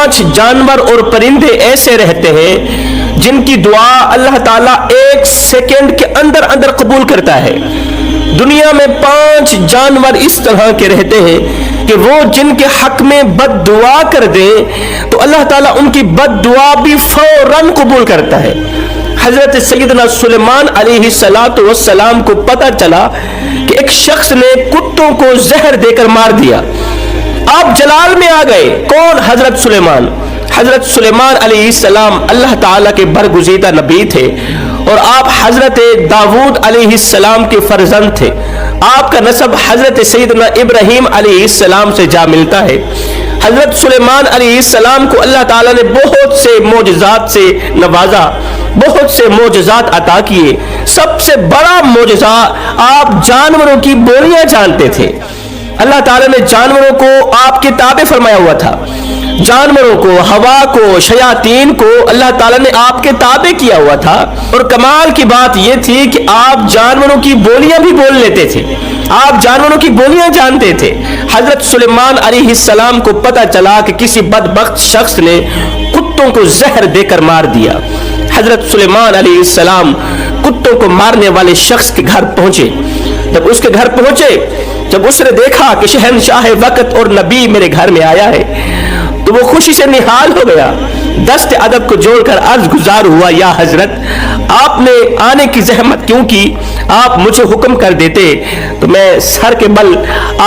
5 جانور اور پرندے ایسے رہتے ہیں جن کی دعا اللہ تعالیٰ 1 سیکنڈ کے اندر اندر قبول کرتا ہے۔ دنیا میں 5 جانور اس طرح کے رہتے ہیں کہ وہ جن کے حق میں بد دعا کر دیں تو اللہ تعالیٰ ان کی بد دعا بھی فوراً قبول کرتا ہے۔ حضرت سیدنا سلیمان علیہ السلام کو پتہ چلا کہ ایک شخص نے کتوں کو زہر دے کر مار دیا۔ آپ جلال میں آ گئے۔ کون؟ حضرت سلیمان۔ حضرت سلیمان علیہ السلام اللہ تعالیٰ کے برگزیدہ نبی تھے اور آپ حضرت داؤد علیہ السلام کے فرزند تھے۔ آپ کا نسب حضرت سیدنا ابراہیم علیہ السلام سے جا ملتا ہے۔ حضرت سلیمان علیہ السلام کو اللہ تعالیٰ نے بہت سے معجزات سے نوازا، بہت سے معجزات عطا کیے۔ سب سے بڑا معجزہ، آپ جانوروں کی بولیاں جانتے تھے۔ اللہ تعالیٰ نے جانوروں کو آپ کے تابع فرمایا ہوا تھا۔ جانوروں کو، ہوا کو، شیاطین کو اللہ تعالیٰ نے آپ کے تابع کیا ہوا تھا۔ اور کمال کی بات یہ تھی کہ آپ جانوروں کی بولیاں بھی بول لیتے تھے، آپ جانوروں کی بولیاں جانتے تھے۔ حضرت سلیمان علیہ السلام کو پتہ چلا کہ کسی بدبخت شخص نے کتوں کو زہر دے کر مار دیا۔ حضرت سلیمان علیہ السلام کتوں کو مارنے والے شخص کے گھر پہنچے۔ جب اس کے گھر پہنچے، جب اس نے دیکھا کہ شہنشاہ وقت اور نبی میرے گھر میں آیا ہے تو وہ خوشی سے نہال ہو گیا۔ دست ادب کو جوڑ کر عرض گزار ہوا، یا حضرت آپ نے آنے کی زحمت کیوں کی؟ آپ مجھے حکم کر دیتے تو میں سر کے بل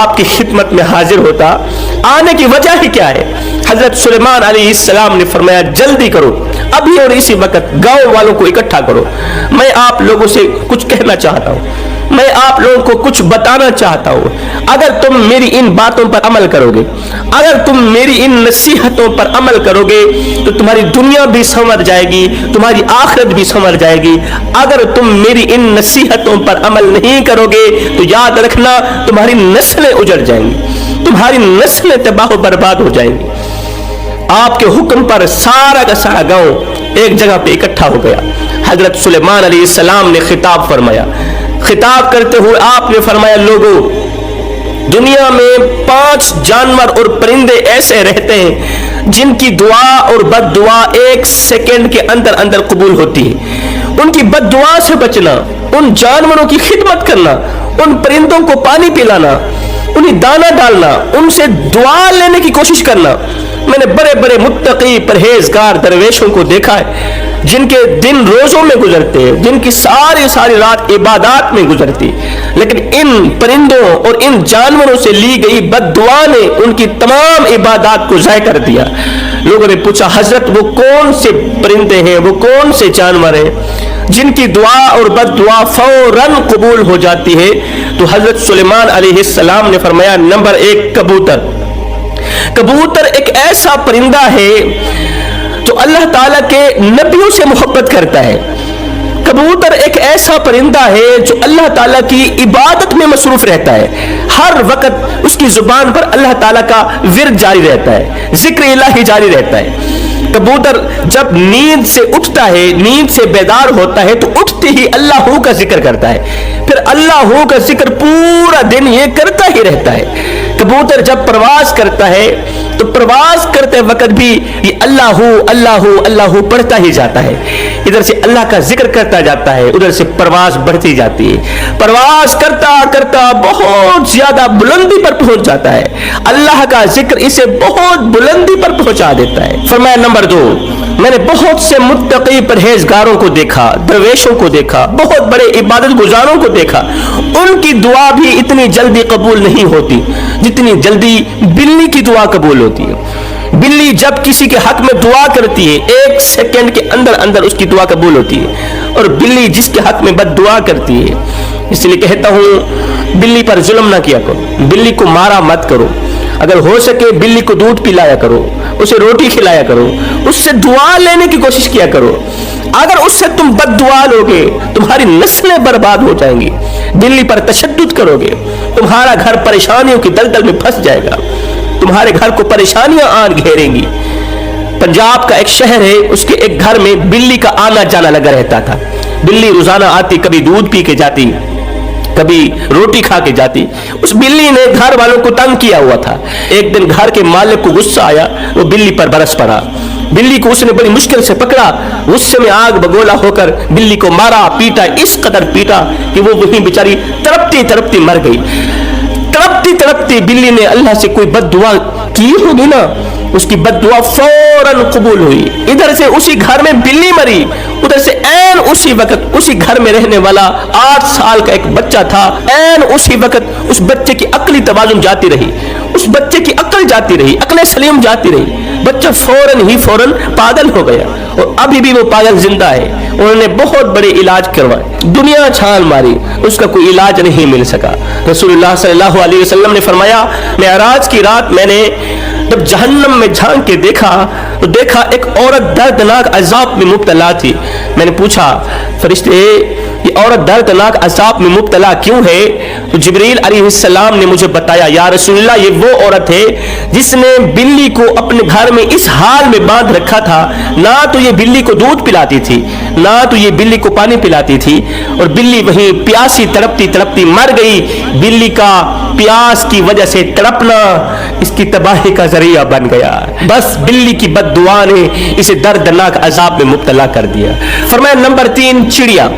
آپ کی خدمت میں حاضر ہوتا۔ آنے کی وجہ ہی کیا ہے؟ حضرت سلیمان علیہ السلام نے فرمایا، جلدی کرو، ابھی اور اسی وقت گاؤں والوں کو اکٹھا کرو، میں آپ لوگوں سے کچھ کہنا چاہتا ہوں، میں آپ لوگوں کو کچھ بتانا چاہتا ہوں۔ اگر تم میری ان باتوں پر عمل کرو گے، اگر تم میری ان نصیحتوں پر عمل کرو گے تو تمہاری دنیا بھی سنور جائے گی، تمہاری آخرت بھی سنور جائے گی۔ اگر تم میری ان نصیحتوں پر عمل نہیں کرو گے تو یاد رکھنا تمہاری نسلیں اجڑ جائیں گی، تمہاری نسلیں تباہ و برباد ہو جائیں گی۔ آپ کے حکم پر سارا کا سارا گاؤں ایک جگہ پہ اکٹھا ہو گیا۔ حضرت سلیمان علیہ السلام نے خطاب فرمایا۔ خطاب کرتے ہوئے آپ نے فرمایا، لوگوں، دنیا میں 5 جانور اور پرندے ایسے رہتے ہیں جن کی دعا اور بد دعا 1 سیکنڈ کے اندر اندر قبول ہوتی ہے۔ ان کی بد دعا سے بچنا، ان جانوروں کی خدمت کرنا، ان پرندوں کو پانی پلانا، انہیں دانہ ڈالنا، ان سے دعا لینے کی کوشش کرنا۔ میں نے بڑے بڑے متقی پرہیزگار درویشوں کو دیکھا ہے جن کے دن روزوں میں گزرتے ہیں، جن کی ساری رات عبادات میں گزرتی، لیکن ان پرندوں اور ان جانوروں سے لی گئی بد دعا نے ان کی تمام عبادات کو ضائع کر دیا۔ لوگوں نے پوچھا، حضرت وہ کون سے پرندے ہیں، وہ کون سے جانور ہیں جن کی دعا اور بد دعا فوراً قبول ہو جاتی ہے؟ تو حضرت سلیمان علیہ السلام نے فرمایا، نمبر 1 کبوتر۔ کبوتر ایک ایسا پرندہ ہے جو اللہ تعالیٰ کے نبیوں سے محبت کرتا ہے۔ کبوتر ایک ایسا پرندہ ہے جو اللہ تعالیٰ کی عبادت میں مصروف رہتا ہے۔ ہر وقت اس کی زبان پر اللہ تعالیٰ کا ورد جاری رہتا ہے، ذکر الہی جاری رہتا ہے۔ کبوتر جب نیند سے اٹھتا ہے، نیند سے بیدار ہوتا ہے تو اٹھتے ہی اللہ کا ذکر کرتا ہے، پھر اللہ کا ذکر پورا دن یہ کرتا ہی رہتا ہے۔ کبوتر جب پرواز کرتا ہے تو پرواز کرتے وقت بھی یہ اللہ اللہ اللہ پڑھتا ہی جاتا ہے، ادھر سے اللہ کا ذکر کرتا جاتا ہے، ادھر سے پرواز بڑھتی جاتی ہے۔ پرواز کرتا کرتا بہت زیادہ بلندی پر پہنچ جاتا ہے، اللہ کا ذکر اسے بہت بلندی پر پہنچا دیتا ہے۔ فرمایا نمبر 2، میں نے بہت سے متقی پرہیزگاروں کو دیکھا، درویشوں کو دیکھا، بہت بڑے عبادت گزاروں کو دیکھا، ان کی دعا بھی اتنی جلدی قبول نہیں ہوتی جتنی جلدی بلی کی دعا قبول ہوتی ہے۔ بلی جب کسی کے حق میں دعا کرتی ہے 1 سیکنڈ کے اندر اندر اس کی دعا قبول ہوتی ہے، اور بلی جس کے حق میں بد دعا کرتی ہے، اس لیے کہتا ہوں بلی پر ظلم نہ کیا کرو، بلی کو مارا مت کرو، اگر ہو سکے بلی کو دودھ پلایا کرو، اسے روٹی کھلایا کرو، اس سے دعا لینے کی کوشش کیا کرو۔ اگر اس سے تم بد دعا لوگے تمہاری نسلیں برباد ہو جائیں گی۔ بلی پر تشدد کرو گے تمہارا گھر پریشانیوں کی دلدل میں پھنس جائے گا، تمہارے گھر کو پریشانیاں آن گھیریں گی۔ پنجاب کا ایک شہر ہے، اس کے ایک گھر میں بلی کا آنا جانا لگا رہتا تھا۔ بلی روزانہ آتی، کبھی دودھ پی کے جاتی، कभी रोटी खा के जाती। उस बिल्ली ने घर वालों को तंग किया हुआ था। एक दिन घर के मालिक को गुस्सा आया, वो बिल्ली पर बरस पड़ा। बिल्ली को उसने बड़ी मुश्किल से पकड़ा, गुस्से में आग बगोला होकर बिल्ली को मारा, पीटा, इस कदर पीटा कि वो वहीं बेचारी तड़पती तड़पती मर गई। तड़पती तड़पती बिल्ली ने अल्लाह से कोई बद्दुआ की होगी ना, उसकी बद्दुआ फौरन कबूल हुई। इधर से उसी घर में बिल्ली मरी, उधर से ऐन उसी वक्त उसी घर में रहने वाला 8 साल का एक बच्चा था। ऐन उसी वक्त उस बच्चे की अक्ली तवाज़ुन जाती रही, उस बच्चे की अक्ल जाती रही, अक्ल सलीम जाती रही। बच्चा फौरन पागल हो गया और अभी भी वो पागल जिंदा है। उन्होंने बहुत बड़े इलाज करवाए, दुनिया छान मारी, उसका कोई इलाज नहीं मिल सका। रसूलुल्लाह सल्लल्लाहु अलैहि वसल्लम ने फरमाया, मेराज की रात मैंने जब जहन्नम में झांक के देखा तो देखा एक औरत दर्दनाक अजाब में मुब्तला थी। मैंने पूछा, फरिश्ते ये औरत दर्दनाक अजाब में मुब्तला क्यों है? तो जिब्रील अलैहिस्सलाम ने मुझे बताया, या रसूलल्लाह ये वो औरत है जिसने बिल्ली को अपने घर में इस हाल में बांध रखा था, ना तो ये बिल्ली को दूध पिलाती थी, ना तो ये बिल्ली को पानी पिलाती थी, और बिल्ली वहीं प्यासी तड़पती तड़पती मर गई। बिल्ली का प्यास की वजह से तड़पना इसकी तबाही का जरिया बन गया। बस बिल्ली की बद्दुआ ने इसे दर्दनाक अजाब में मुब्तला कर दिया। फरमाया नंबर 3, चिड़िया।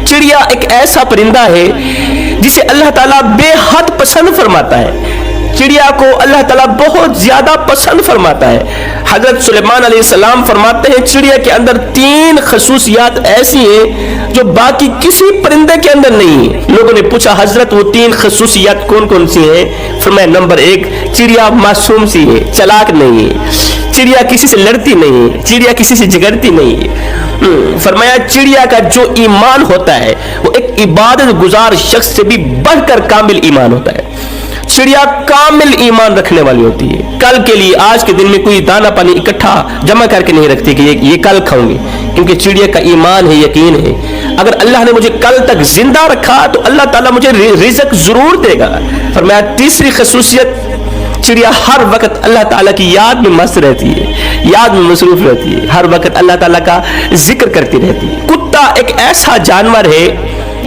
चिड़िया एक ऐसा परिंदा है जिसे अल्लाह ताला बेहद पसंद फरमाता है। चिड़िया को अल्लाह ताला बहुत ज्यादा पसंद फरमाता है। हजरत सुलेमान अलैहिस्सलाम फरमाते हैं, चिड़िया के अंदर 3 खसूसियात ऐसी हैं जो बाकी किसी परिंदे के अंदर नहीं है। लोगों ने पूछा, हजरत वो 3 खसूसियात कौन कौन सी हैं? फरमाया नंबर 1, चिड़िया मासूम सी है, चालाक नहीं है। चिड़िया किसी से लड़ती नहीं है, चिड़िया किसी से झगड़ती नहीं है। फरमाया चिड़िया का जो ईमान होता है वो एक इबादत गुजार शख्स से भी बढ़कर कामिल ईमान होता है। चिड़िया कामिल ईमान रखने वाली होती है। कल के लिए, आज के दिन में कोई दाना पानी इकट्ठा जमा करके नहीं रखती कि ये कल खाऊंगी, क्योंकि चिड़िया का ईमान है, यकीन है, अगर अल्लाह ने मुझे कल तक जिंदा रखा तो अल्लाह ताला मुझे रिज़्क जरूर देगा। फरमाया तीसरी खसूसियत, चिड़िया हर वक्त अल्लाह ताला की याद में मस्त रहती है, याद में मसरूफ रहती है, हर वक्त अल्लाह ताला का जिक्र करती रहती है। कुत्ता एक ऐसा जानवर है,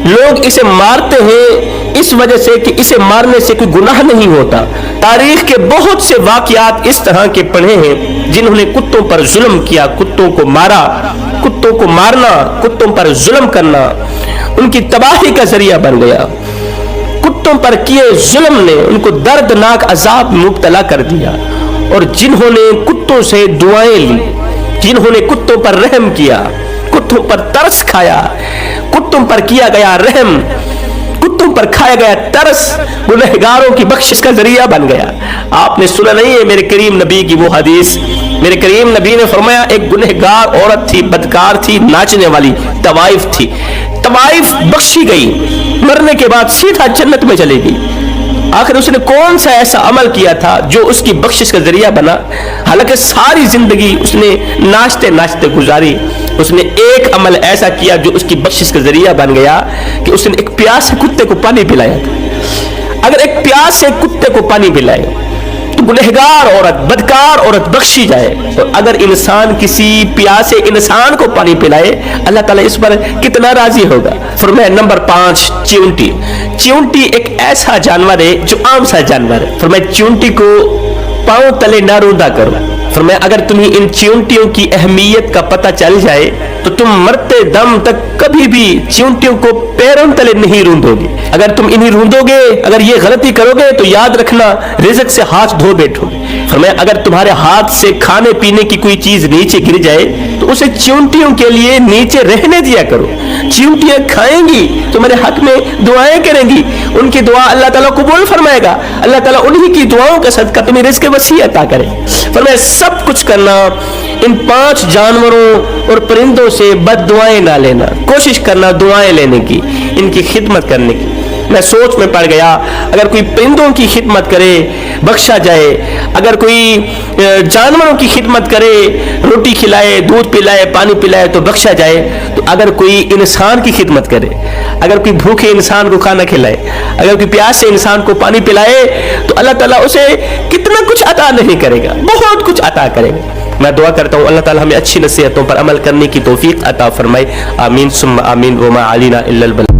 लोग इसे मारते हैं इस वजह से कि इसे मारने से कोई गुनाह नहीं होता। तारीख के बहुत से वाकयात इस तरह के पढ़े हैं जिन्होंने कुत्तों पर जुल्म किया, कुत्तों को मारा। कुत्तों को मारना, कुत्तों पर जुल्म करना उनकी तबाही का जरिया बन गया। कुत्तों पर किए जुल्म ने उनको दर्दनाक अजाब में मुब्तला कर दिया। और जिन्होंने कुत्तों से दुआएं ली, जिन्होंने कुत्तों पर रहम किया, कुत्तों पर तरस खाया, कुत्तों पर किया गया रहम, कुत्तों पर खाया गया तरस गुनहगारों की बख्शिश का जरिया बन गया। आपने सुना नहीं है मेरे करीम नबी की वो हदीस? मेरे करीम नबी ने फरमाया, एक गुनहगार औरत थी, बदकार थी, नाचने वाली, तवाइफ थी। तवाइफ बख्शी गई, मरने के बाद सीधा जन्नत में चली गई। आखिर उसने कौन सा ऐसा अमल किया था जो उसकी बख्शिश का जरिया बना? हालांकि सारी जिंदगी उसने नाचते नाचते गुजारी, उसने एक अमल ऐसा किया जो उसकी बख्शिश का जरिया बन गया कि उसने एक प्यासे कुत्ते को पानी पिलाया था। अगर एक प्यासे कुत्ते को पानी पिलाए तो गुनहगार औरत, बदकार औरत बख्शी जाए, और अगर इंसान किसी प्यासे इंसान को पानी पिलाए, अल्लाह ताला इस पर कितना राजी होगा। फरमाया नंबर 5, चींटी। चींटी एक ऐसा जानवर है जो आम सा जानवर है। फरमाया चींटी को पांव तले ना रूंधा करो। फरमाया अगर तुम्हें इन चींटियों की अहमियत का पता चल जाए तो तुम मरते दम तक कभी भी चींटियों को पैरों तले नहीं रूंधोगे। अगर तुम इन्हें रूंधोगे, अगर ये गलती करोगे तो याद रखना रिज़्क से हाथ धो बैठोगे। फरमाया अगर तुम्हारे हाथ से खाने पीने की कोई चीज नीचे गिर जाए तो उसे चींटियों के लिए नीचे रहने दिया करो। चींटियां खाएंगी, तुम्हारे हक में दुआएं करेंगी, उनकी दुआ अल्लाह ताला कबूल फरमाएगा। अल्लाह ताला उन्हीं की दुआओं का सदका तुम्हें रिज़्क वसी अता करे। फरमाया सब कुछ करना, इन 5 जानवरों और परिंदों से बद्दुआएं ना लेना, कोशिश करना दुआएं लेने की, इनकी खिदमत करने की। मैं सोच में पड़ गया, अगर कोई परिंदों की खिदमत करे बख्शा जाए, अगर कोई जानवरों की खिदमत करे, रोटी खिलाए, दूध पिलाए, पानी पिलाए तो बख्शा जाए, तो अगर कोई इंसान की खिदमत करे, अगर कोई भूखे इंसान को खाना खिलाए, अगर कोई प्यासे इंसान को पानी पिलाए, तो अल्लाह ताला उसे कितना कुछ अता नहीं करेगा, बहुत कुछ अता करेगा। मैं दुआ करता हूँ अल्लाह ताला हमें अच्छी नसीहतों पर अमल करने की तौफीक अता फरमाए। आमीन सुम्मा आमीन। वमा अलीना इल्लल बलाग।